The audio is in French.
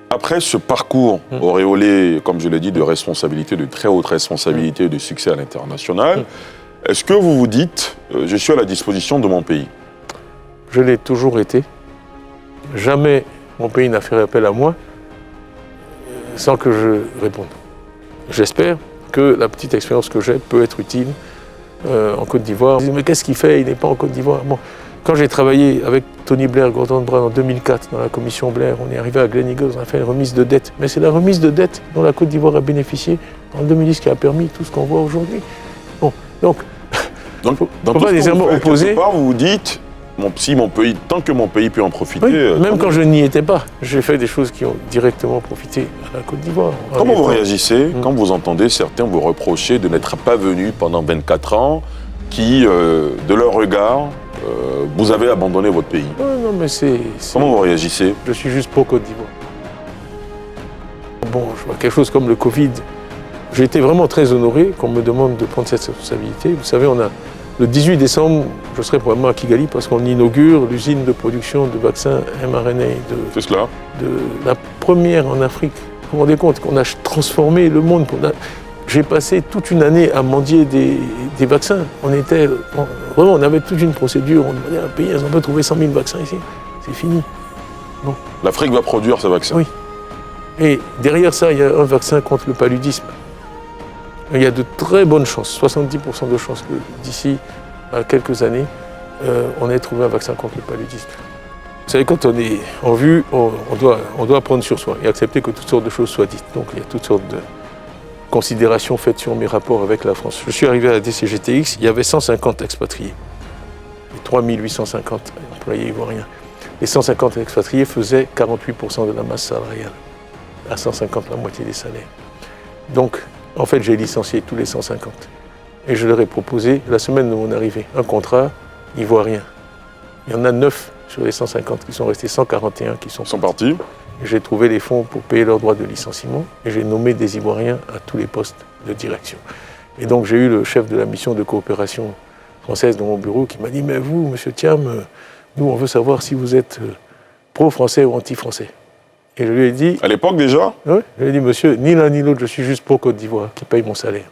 Après ce parcours auréolé, comme je l'ai dit, de responsabilité, de très haute responsabilité et de succès à l'international, est-ce que vous vous dites « je suis à la disposition de mon pays » ? Je l'ai toujours été. Jamais mon pays n'a fait appel à moi sans que je réponde. J'espère que la petite expérience que j'ai peut être utile en Côte d'Ivoire. Mais qu'est-ce qu'il fait? Il n'est pas en Côte d'Ivoire. Bon. Quand j'ai travaillé avec Tony Blair, Gordon Brown en 2004 dans la commission Blair, on est arrivé à Gleneagles, on a fait une remise de dette. Mais c'est la remise de dette dont la Côte d'Ivoire a bénéficié en 2010 qui a permis tout ce qu'on voit aujourd'hui. Bon, donc dans faut tout pas nécessairement opposer. Vous vous dites, tant que mon pays peut en profiter... Oui, même quand je n'y étais pas, j'ai fait des choses qui ont directement profité à la Côte d'Ivoire. Comment vous réagissez quand vous entendez certains vous reprocher de n'être pas venus pendant 24 ans, qui, de leur regard, vous avez abandonné votre pays? Non, mais c'est... Comment vous réagissez? Je suis juste pour Côte d'Ivoire. Bon, je vois quelque chose comme le Covid. J'ai été vraiment très honoré qu'on me demande de prendre cette responsabilité. Vous savez, le 18 décembre, je serai probablement à Kigali parce qu'on inaugure l'usine de production de vaccins mRNA de la première en Afrique. Vous vous rendez compte qu'on a transformé le monde. J'ai passé toute une année à mendier des vaccins. On avait toute une procédure. On demandait à un pays, on peut trouver 100 000 vaccins ici. C'est fini. Bon. L'Afrique va produire ce vaccin. Oui. Et derrière ça, il y a un vaccin contre le paludisme. Il y a de très bonnes chances, 70% de chances que d'ici à quelques années, on ait trouvé un vaccin contre le paludisme. Vous savez, quand on est en vue, on doit prendre sur soi et accepter que toutes sortes de choses soient dites. Donc il y a toutes sortes de considérations faites sur mes rapports avec la France. Je suis arrivé à la DCGTX, il y avait 150 expatriés et 3850 employés ivoiriens. Les 150 expatriés faisaient 48% de la masse salariale, à 150 la moitié des salaires. Donc, en fait, j'ai licencié tous les 150. Et je leur ai proposé, la semaine de mon arrivée, un contrat ivoirien. Il y en a 9 sur les 150 qui sont restés, 141 qui sont partis. J'ai trouvé les fonds pour payer leurs droits de licenciement et j'ai nommé des Ivoiriens à tous les postes de direction. Et donc j'ai eu le chef de la mission de coopération française dans mon bureau qui m'a dit « Mais vous, monsieur Thiam, nous on veut savoir si vous êtes pro-français ou anti-français ». Et je lui ai dit... À l'époque déjà? Oui, je lui ai dit « Monsieur, ni l'un ni l'autre, je suis juste pro-Côte d'Ivoire qui paye mon salaire ».